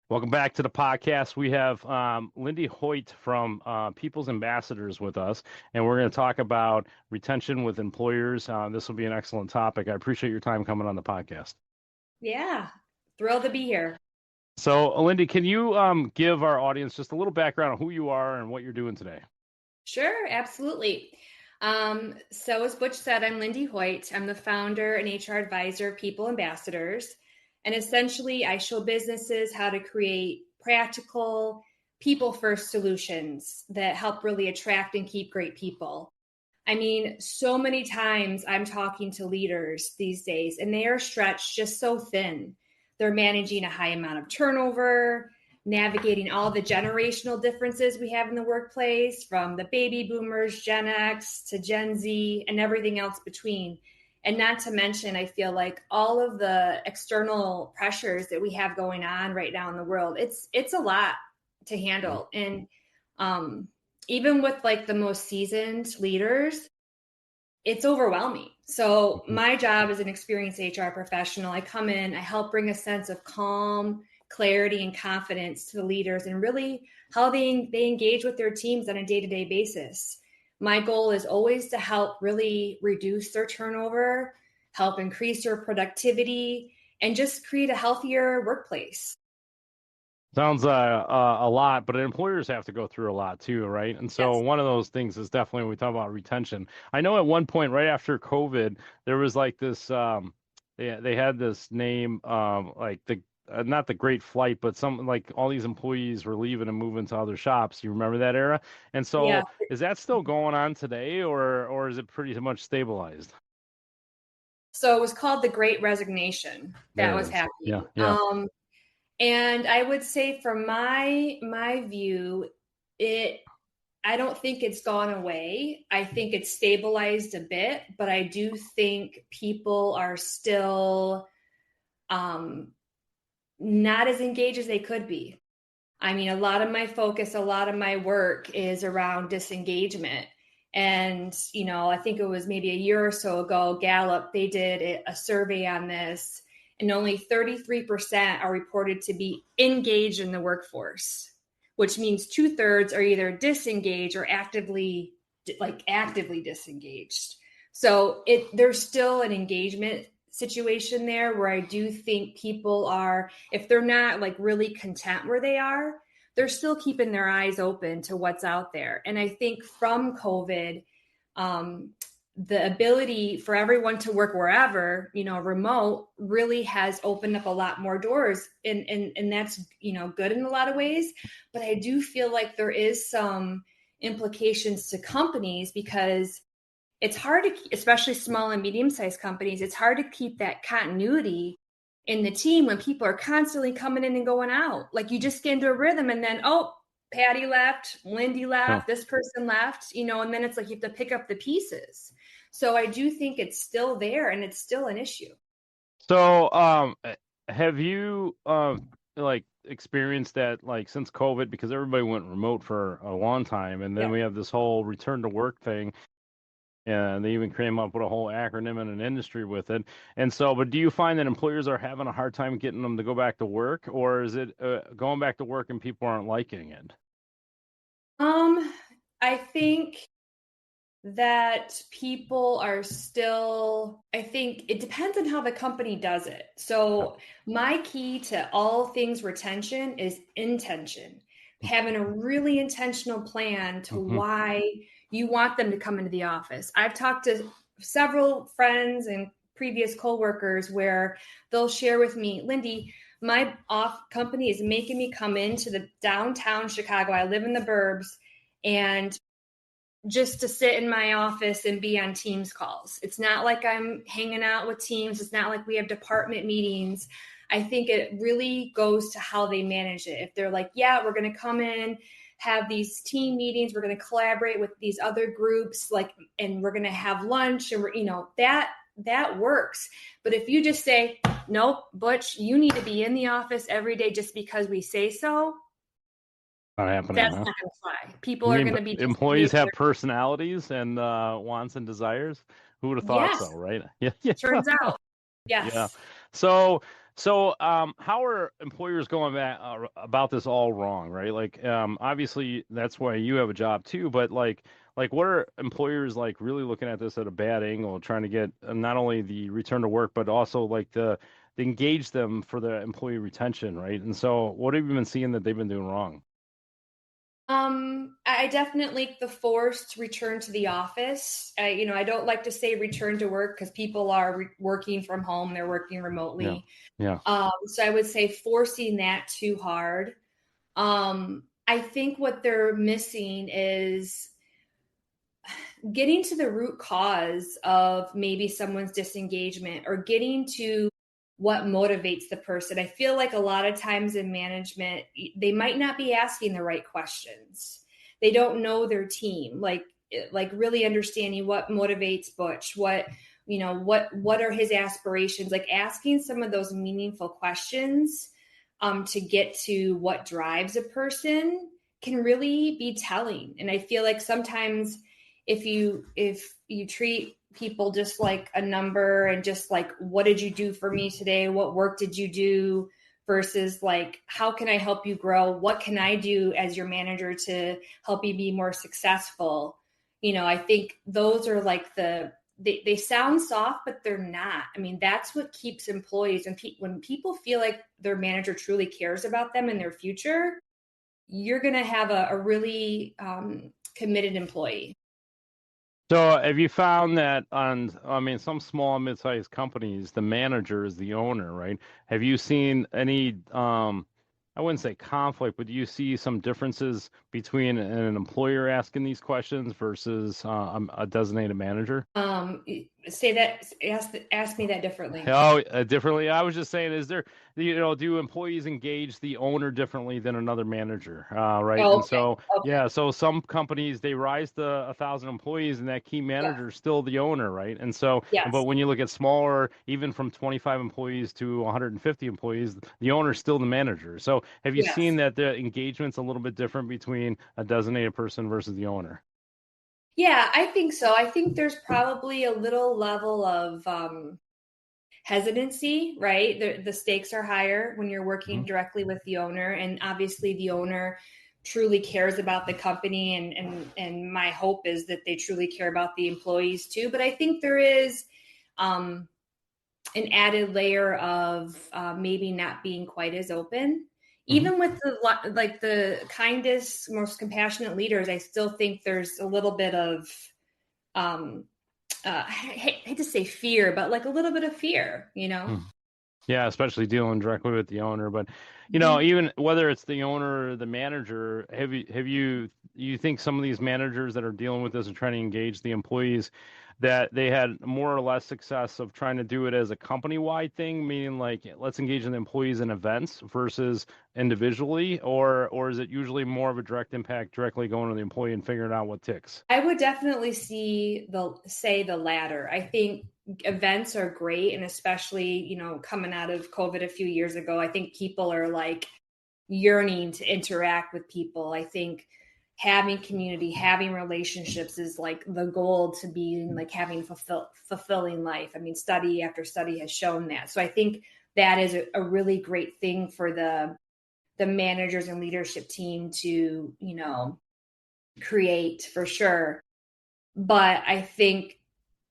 Welcome back to the podcast. We have Lindy Hoyt from People's Ambassadors with us, and we're going to talk about retention with employers. This will be an excellent topic. I appreciate your time coming on the podcast. Yeah, thrilled to be here. So, Lindy, can you give our audience just a little background on who you are and what you're doing today? Sure, absolutely. So as Butch said, I'm Lindy Hoyt. I'm the founder and HR advisor of People Ambassadors. And essentially, I show businesses how to create practical, people-first solutions that help really attract and keep great people. I mean, so many times I'm talking to leaders these days, and they are stretched just so thin. They're managing a high amount of turnover, navigating all the generational differences we have in the workplace, from the baby boomers, Gen X to Gen Z, and everything else between. And not to mention, I feel like all of the external pressures that we have going on right now in the world, it's a lot to handle. And even with like the most seasoned leaders, it's overwhelming. So my job as an experienced HR professional, I come in, I help bring a sense of calm, clarity, and confidence to the leaders and really how they engage with their teams on a day-to-day basis. My goal is always to help really reduce their turnover, help increase their productivity, and just create a healthier workplace. Sounds a lot, but employers have to go through a lot too, right? And so Yes. one of those things is definitely when we talk about retention. I know at one point, right after COVID, there was like this, they had this name, like the not the Great Flight, but some like all these employees were leaving and moving to other shops. You remember that era? And Yeah. so is that still going on today, or is it pretty much stabilized? So it was called the Great Resignation that There it was is. Yeah, happening. yeah. And I would say from my view, I don't think it's gone away. I think it's stabilized a bit, but I do think people are still not as engaged as they could be. I mean, a lot of my focus, a lot of my work is around disengagement. And, I think it was maybe a year or so ago, Gallup, they did a survey on this, and only 33% are reported to be engaged in the workforce, which means 2/3 are either disengaged or actively disengaged. So there's still an engagement situation there where I do think people are, if they're not like really content where they are, they're still keeping their eyes open to what's out there. And I think from COVID, the ability for everyone to work wherever, remote, really has opened up a lot more doors. And that's, good in a lot of ways. But I do feel like there is some implications to companies because it's hard to, especially small and medium-sized companies, it's hard to keep that continuity in the team when people are constantly coming in and going out. Like you just get into a rhythm and then, oh, Patty left, Lindy left, this person left, and then it's like you have to pick up the pieces. So I do think it's still there and it's still an issue. So, have you like experienced that like since COVID, because everybody went remote for a long time, and then we have this whole return to work thing, and they even came up with a whole acronym in an industry with it. And so, but do you find that employers are having a hard time getting them to go back to work, or is it going back to work and people aren't liking it? I think that people are still, I think it depends on how the company does it. So my key to all things retention is intention, having a really intentional plan to why you want them to come into the office. I've talked to several friends and previous coworkers where they'll share with me, Lindy, my company is making me come into the downtown Chicago. I live in the burbs, and just to sit in my office and be on Teams calls. It's not like I'm hanging out with teams. It's not like we have department meetings. I think it really goes to how they manage it. If they're like, yeah, we're going to come in, have these team meetings, we're going to collaborate with these other groups, and we're going to have lunch, and that works. But if you just say, nope, Butch, you need to be in the office every day just because we say so, not happening. That's not going to fly. People are going to be employees have personalities and wants and desires. Who would have thought so, right? Yeah. Turns out. Yes. Yeah. So So, how are employers going about this all wrong, right? Like, obviously that's why you have a job too, but like what are employers like really looking at this at a bad angle, trying to get not only the return to work, but also like the engage them for the employee retention, right? And so, what have you been seeing that they've been doing wrong? I definitely the forced return to the office. I don't like to say return to work because people are working from home, they're working Yeah, remotely. yeah. So I would say forcing that too hard. I think what they're missing is getting to the root cause of maybe someone's disengagement or getting to what motivates the person. I feel like a lot of times in management, they might not be asking the right questions. They don't know their team, like really understanding what motivates Butch, what are his aspirations, like asking some of those meaningful questions to get to what drives a person can really be telling. And I feel like sometimes if you treat people just like a number and just like, what did you do for me today, what work did you do, versus like, how can I help you grow, what can I do as your manager to help you be more successful. I think those are like they sound soft, but they're not. I mean, that's what keeps employees, and when people feel like their manager truly cares about them and their future, you're going to have a really committed employee. So have you found that I mean, some small and mid-sized companies, the manager is the owner, right? Have you seen any, I wouldn't say conflict, but do you see some differences between an employer asking these questions versus a designated manager? Say that, ask me that differently. Oh, differently. I was just saying, is there, do employees engage the owner differently than another manager? Right. Oh, And okay. so, Okay. yeah, so some companies they rise to 1,000 employees, and that key Yeah. manager is still the owner, right? And so, but Yes. when you look at smaller, even from 25 employees to 150 employees, the owner is still the manager. So, have you seen Yes. that the engagement's a little bit different between a designated person versus the owner? Yeah, I think so. I think there's probably a little level of hesitancy, right? The stakes are higher when you're working Hmm. directly with the owner, and obviously the owner truly cares about the company, and my hope is that they truly care about the employees too. But I think there is um, an added layer of maybe not being quite as open. Hmm. Even with the kindest, most compassionate leaders, I still think there's a little bit of um, I hate to say fear, but like a little bit of fear. Yeah, especially dealing directly with the owner. But Mhm. even whether it's the owner or the manager, you think some of these managers that are dealing with this and trying to engage the employees, that they had more or less success of trying to do it as a company-wide thing, meaning like let's engage the employees in events versus individually, or is it usually more of a direct impact directly going to the employee and figuring out what ticks? I would definitely say the latter. I think events are great, and especially coming out of COVID a few years ago, I think people are like yearning to interact with people. I think having community, having relationships is like the goal to be like having fulfilling life. I mean, study after study has shown that. So I think that is a really great thing for the managers and leadership team to create for sure. But I think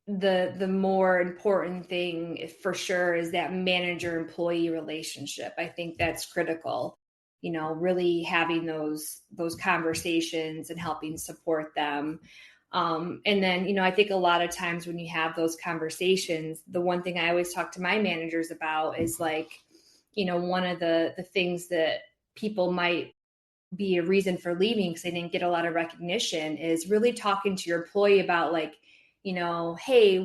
the more important thing for sure is that manager employee relationship. I think that's critical. Really having those conversations and helping support them. And then I think a lot of times when you have those conversations, the one thing I always talk to my managers about is like, one of the things that people might be a reason for leaving because they didn't get a lot of recognition is really talking to your employee about like, hey,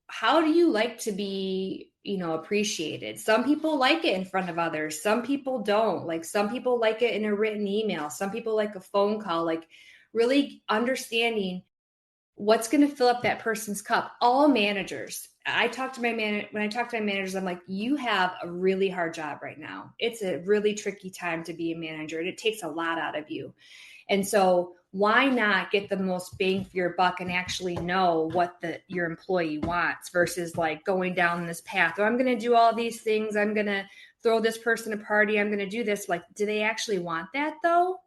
how do you like to be, appreciated? Some people like it in front of others. Some people don't. Like some people like it in a written email. Some people like a phone call, like really understanding what's going to fill up that person's cup. All managers, I talk to my man when I talk to my managers, I'm like, you have a really hard job right now. It's a really tricky time to be a manager, and it takes a lot out of you. And so why not get the most bang for your buck and actually know what your employee wants versus like going down this path? Oh, I'm going to do all these things. I'm going to throw this person a party. I'm going to do this. Like, do they actually want that though?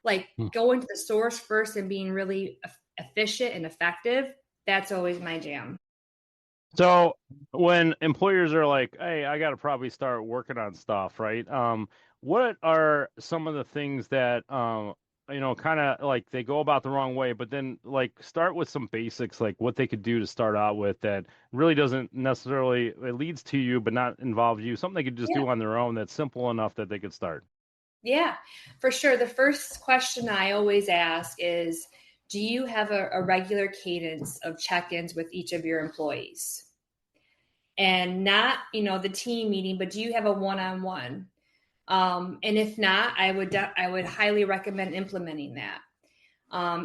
Like going to the source first and being really efficient and effective. That's always my jam. So when employers are like, "Hey, I got to probably start working on stuff," right? What are some of the things that kind of like they go about the wrong way, but then like start with some basics, like what they could do to start out with that really doesn't necessarily it leads to you, but not involves you. Something they could just do on their own that's simple enough that they could start. Yeah, for sure. The first question I always ask is, do you have a regular cadence of check-ins with each of your employees? And not, the team meeting, but do you have a one-on-one? And if not, I would highly recommend implementing that.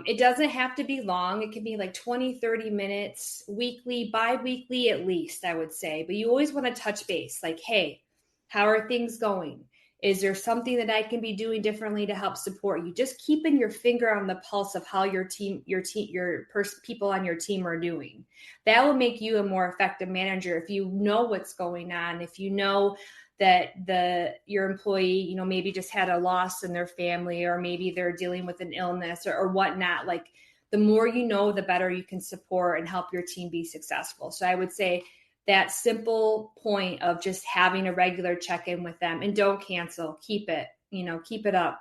It doesn't have to be long. It can be like 20, 30 minutes, weekly, bi-weekly at least, I would say. But you always want to touch base like, hey, how are things going? Is there something that I can be doing differently to help support you? Just keeping your finger on the pulse of how people on your team are doing. That will make you a more effective manager if you know what's going on, if you know that your employee, maybe just had a loss in their family, or maybe they're dealing with an illness or whatnot. Like the more you know, the better you can support and help your team be successful. So I would say that simple point of just having a regular check-in with them, and don't cancel, keep it up.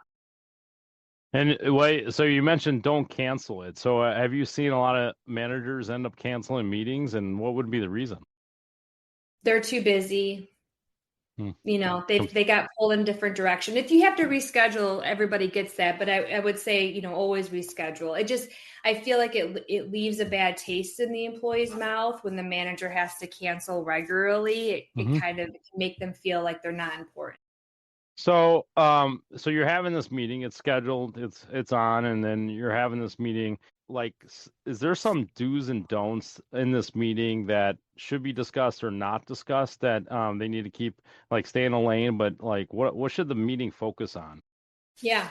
And wait, so you mentioned don't cancel it. So have you seen a lot of managers end up canceling meetings, and what would be the reason? They're too busy. They got pulled in a different direction. If you have to reschedule, everybody gets that. But I would say, always reschedule. I feel like it leaves a bad taste in the employee's mouth when the manager has to cancel regularly. It kind of can make them feel like they're not important. So, so you're having this meeting, it's scheduled, it's on, and then you're having this meeting. Like, is there some do's and don'ts in this meeting that should be discussed or not discussed that they need to keep, like, stay in a lane, but like what should the meeting focus on? Yeah.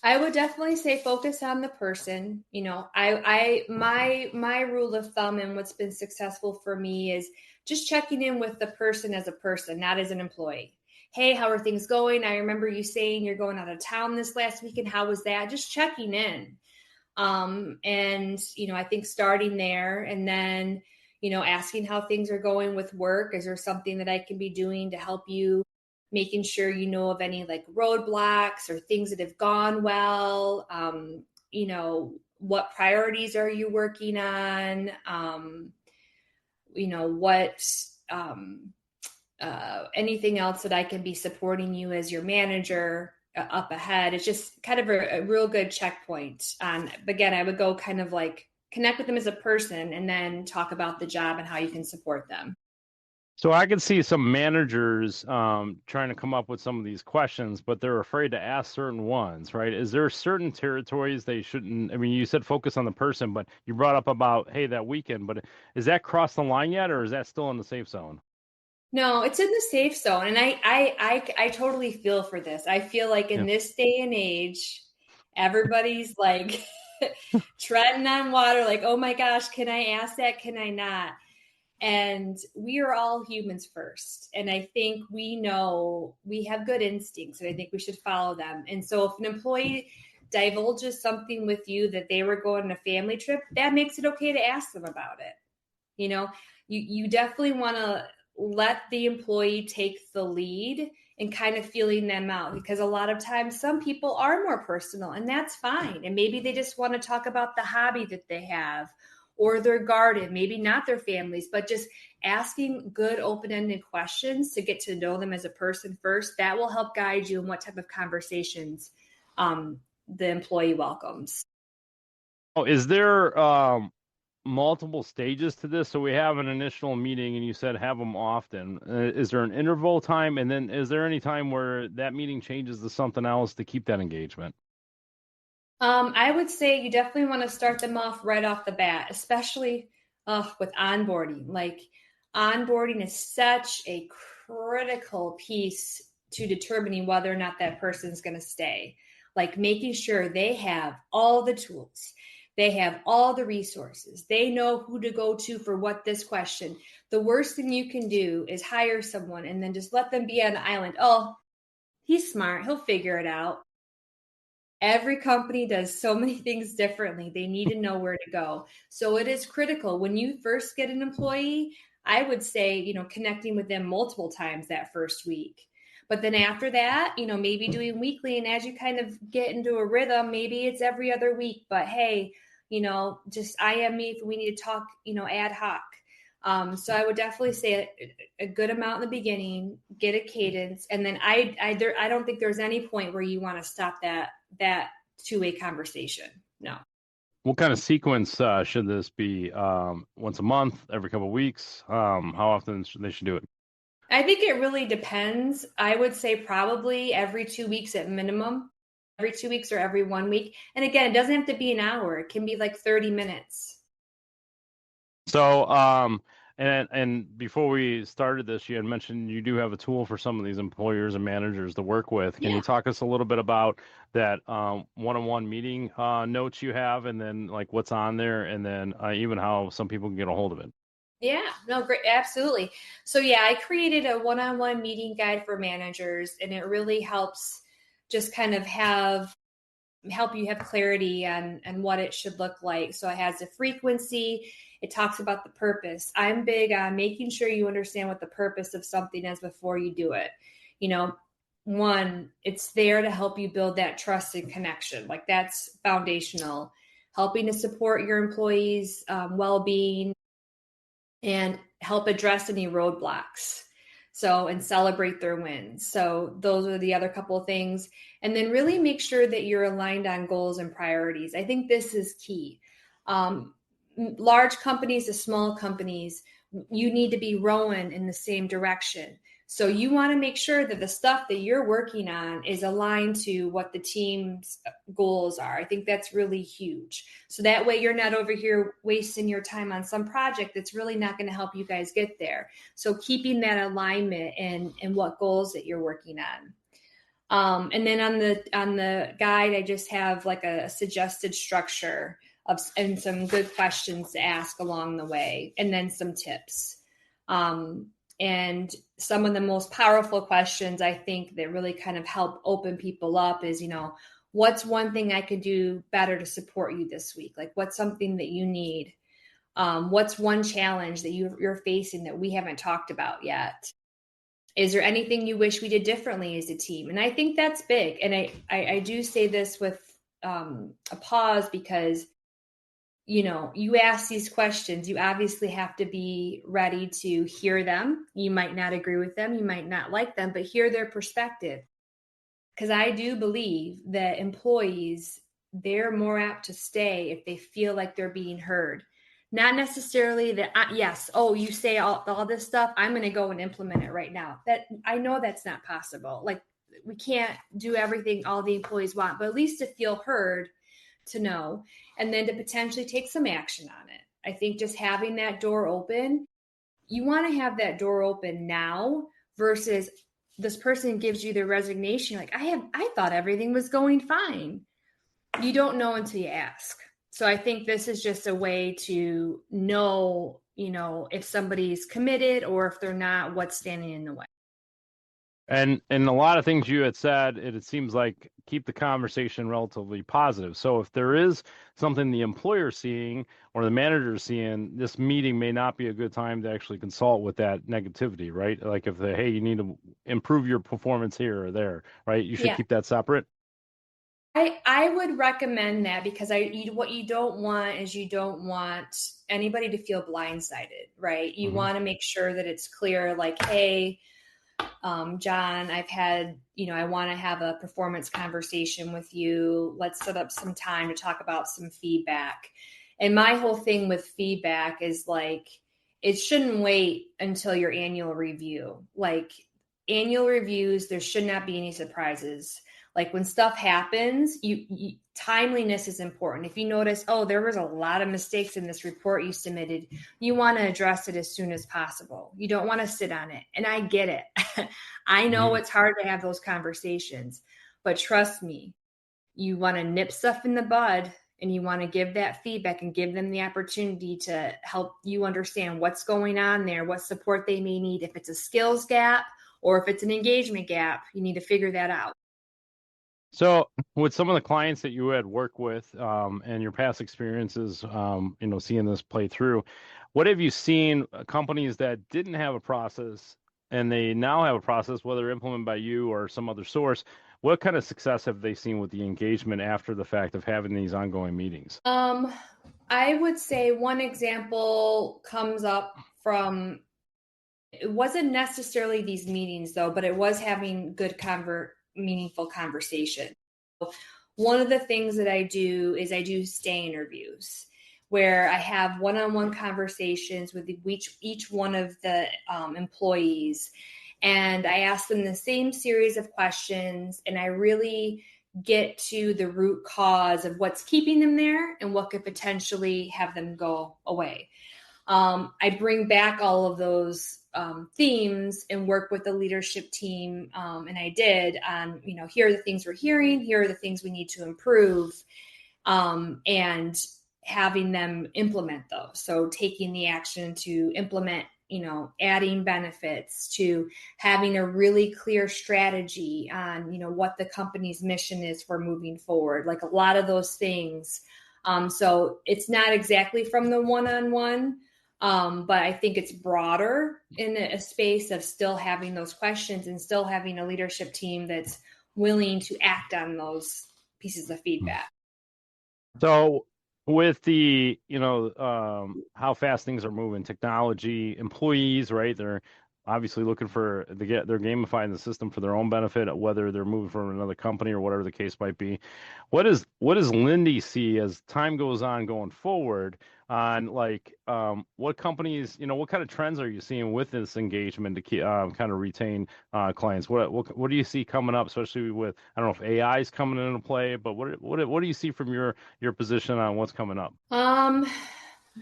I would definitely say focus on the person. My rule of thumb and what's been successful for me is just checking in with the person as a person, not as an employee. Hey, how are things going? I remember you saying you're going out of town this last weekend. How was that? Just checking in. I think starting there, and then, asking how things are going with work. Is there something that I can be doing to help you? Making sure you know of any like roadblocks or things that have gone well. What priorities are you working on? What anything else that I can be supporting you as your manager up ahead. It's just kind of a real good checkpoint. Again, I would go kind of like connect with them as a person and then talk about the job and how you can support them. So I could see some managers trying to come up with some of these questions, but they're afraid to ask certain ones, right? Is there certain territories they shouldn't? I mean, you said focus on the person, but you brought up about, hey, that weekend, but is that crossed the line yet, or is that still in the safe zone? No, it's in the safe zone. And I totally feel for this. I feel like in this day and age, everybody's like treading on water, like, oh my gosh, can I ask that? Can I not? And we are all humans first. And I think we know we have good instincts, and I think we should follow them. And so if an employee divulges something with you that they were going on a family trip, that makes it okay to ask them about it. You definitely want to let the employee take the lead and kind of feeling them out, because a lot of times some people are more personal, and that's fine. And maybe they just want to talk about the hobby that they have or their garden, maybe not their families, but just asking good open-ended questions to get to know them as a person first. That will help guide you in what type of conversations the employee welcomes. Oh, is there multiple stages to this? So we have an initial meeting, and you said have them often. Is there an interval time, and then is there any time where that meeting changes to something else to keep that engagement? I would say you definitely want to start them off right off the bat, especially with onboarding. Like onboarding is such a critical piece to determining whether or not that person's going to stay. like making sure they have all the tools, they have all the resources, they know who to go to for what this question. The worst thing you can do is hire someone and then just let them be on the island. Oh, he's smart, he'll figure it out. Every company does so many things differently. They need to know where to go. So it is critical when you first get an employee. I would say, connecting with them multiple times that first week. But then after that, maybe doing weekly. And as you kind of get into a rhythm, maybe it's every other week. But hey, just IM me if we need to talk, ad hoc. So I would definitely say a good amount in the beginning, get a cadence. And then I don't think there's any point where you want to stop that two-way conversation. No. What kind of sequence should this be? Once a month, every couple of weeks? How often they should do it? I think it really depends. I would say probably every 2 weeks at minimum, every 2 weeks or every 1 week. And again, it doesn't have to be an hour. It can be like 30 minutes. So, and before we started this, you had mentioned you do have a tool for some of these employers and managers to work with. Can you talk us a little bit about that one-on-one meeting notes you have, and then like what's on there, and then even how some people can get a hold of it? Yeah, no, great. Absolutely. So I created a one-on-one meeting guide for managers, and it really helps just kind of help you have clarity on what it should look like. So it has a frequency. It talks about the purpose. I'm big on making sure you understand what the purpose of something is before you do it. One, it's there to help you build that trust and connection. Like that's foundational. Helping to support your employees' well-being and help address any roadblocks. And celebrate their wins. So those are the other couple of things. And then really make sure that you're aligned on goals and priorities. I think this is key. Large companies to small companies, you need to be rowing in the same direction. So you want to make sure that the stuff that you're working on is aligned to what the team's goals are. I think that's really huge. So that way you're not over here wasting your time on some project that's really not going to help you guys get there. So keeping that alignment and what goals that you're working on. And then on the guide, I just have like a suggested structure and some good questions to ask along the way, and then some tips. And some of the most powerful questions I think that really kind of help open people up is, what's one thing I could do better to support you this week? Like what's something that you need? What's one challenge that you're facing that we haven't talked about yet? Is there anything you wish we did differently as a team? And I think that's big. And I do say this with a pause because you ask these questions, you obviously have to be ready to hear them. You might not agree with them. You might not like them, but hear their perspective. Because I do believe that employees, they're more apt to stay if they feel like they're being heard. Not necessarily that, yes, you say all this stuff, I'm going to go and implement it right now. That I know that's not possible. Like we can't do everything all the employees want, but at least to feel heard, to know, and then to potentially take some action on it. I think just having that door open, you want to have that door open now versus this person gives you their resignation. Like I thought everything was going fine. You don't know until you ask. So I think this is just a way to know, if somebody's committed or if they're not, what's standing in the way. And a lot of things you had said, it seems like keep the conversation relatively positive. So if there is something the employer seeing or the manager seeing, this meeting may not be a good time to actually consult with that negativity, right? Like if hey, you need to improve your performance here or there, right? You should keep that separate. I would recommend that because what you don't want is you don't want anybody to feel blindsided, right? You want to make sure that it's clear, like, hey, John, I've had, I want to have a performance conversation with you. Let's set up some time to talk about some feedback. And my whole thing with feedback is like, it shouldn't wait until your annual review. Like annual reviews, there should not be any surprises. Like when stuff happens, timeliness is important. If you notice, there was a lot of mistakes in this report you submitted, you want to address it as soon as possible. You don't want to sit on it. And I get it. I know it's hard to have those conversations, but trust me, you want to nip stuff in the bud, and you want to give that feedback and give them the opportunity to help you understand what's going on there, what support they may need. If it's a skills gap or if it's an engagement gap, you need to figure that out. So, with some of the clients that you had worked with, and your past experiences, seeing this play through, what have you seen companies that didn't have a process and they now have a process, whether implemented by you or some other source? What kind of success have they seen with the engagement after the fact of having these ongoing meetings? I would say one example comes up from, it wasn't necessarily these meetings though, but it was having good meaningful conversation. One of the things that I do is I do stay interviews where I have one-on-one conversations with each one of the employees, and I ask them the same series of questions, and I really get to the root cause of what's keeping them there and what could potentially have them go away. I bring back all of those themes and work with the leadership team. And I did on, here are the things we're hearing, here are the things we need to improve, and having them implement those. So taking the action to implement, adding benefits, to having a really clear strategy on, what the company's mission is for moving forward, like a lot of those things. So it's not exactly from the one-on-one, but I think it's broader in a space of still having those questions and still having a leadership team that's willing to act on those pieces of feedback. So, with the, how fast things are moving, technology, employees, right? They're obviously looking they're gamifying the system for their own benefit, whether they're moving from another company or whatever the case might be. What does Lindy see as time goes on going forward on what companies, what kind of trends are you seeing with this engagement to keep, kind of retain clients? What do you see coming up, especially with, I don't know if AI is coming into play, but what do you see from your position on what's coming up?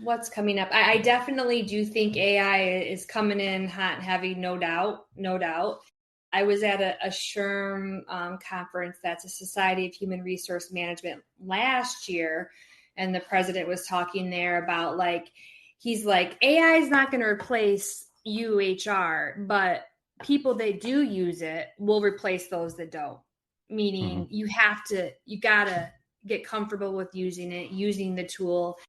What's coming up? I definitely do think AI is coming in hot and heavy, no doubt. I was at a SHRM conference, that's a Society of Human Resource Management, last year, and the president was talking there about he's like, AI is not going to replace you, HR, but people that do use it will replace those that don't. Meaning you gotta get comfortable with using the tool.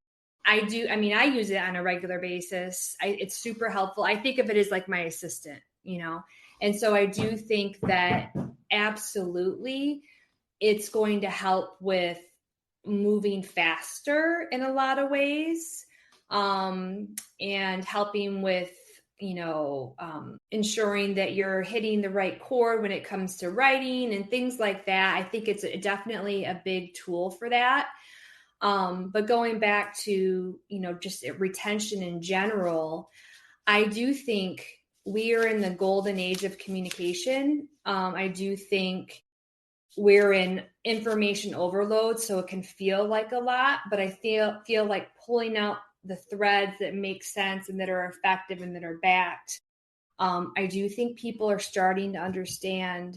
I use it on a regular basis. It's super helpful. I think of it as like my assistant, and so I do think that absolutely it's going to help with moving faster in a lot of ways, and helping with, ensuring that you're hitting the right chord when it comes to writing and things like that. I think it's definitely a big tool for that. But going back to, just retention in general, I do think we are in the golden age of communication. I do think we're in information overload, so it can feel like a lot, but I feel like pulling out the threads that make sense and that are effective and that are backed. I do think people are starting to understand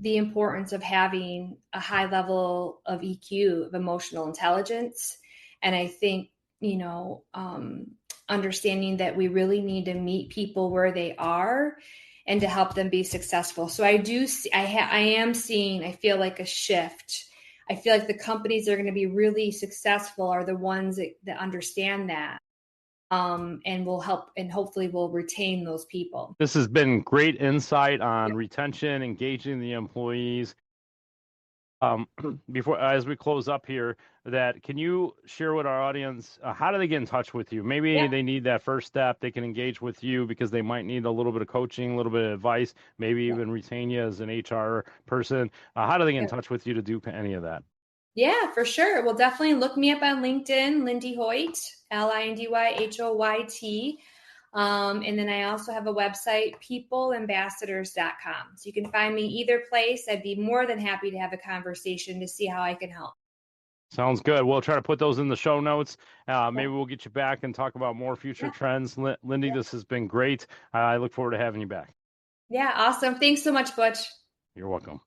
the importance of having a high level of EQ, of emotional intelligence. And I think, understanding that we really need to meet people where they are and to help them be successful. So I feel like a shift. I feel like the companies that are going to be really successful are the ones that understand that. And will help, and hopefully will retain those people. This has been great insight on retention, engaging the employees. Before, as we close up here, can you share with our audience, how do they get in touch with you? Maybe they need that first step. They can engage with you because they might need a little bit of coaching, a little bit of advice, maybe even retain you as an HR person. How do they get in touch with you to do any of that? Yeah, for sure. Well, definitely look me up on LinkedIn, Lindy Hoyt, LindyHoyt. And then I also have a website, peopleambassadors.com. So you can find me either place. I'd be more than happy to have a conversation to see how I can help. Sounds good. We'll try to put those in the show notes. Maybe we'll get you back and talk about more future trends. Lindy, this has been great. I look forward to having you back. Yeah, awesome. Thanks so much, Butch. You're welcome.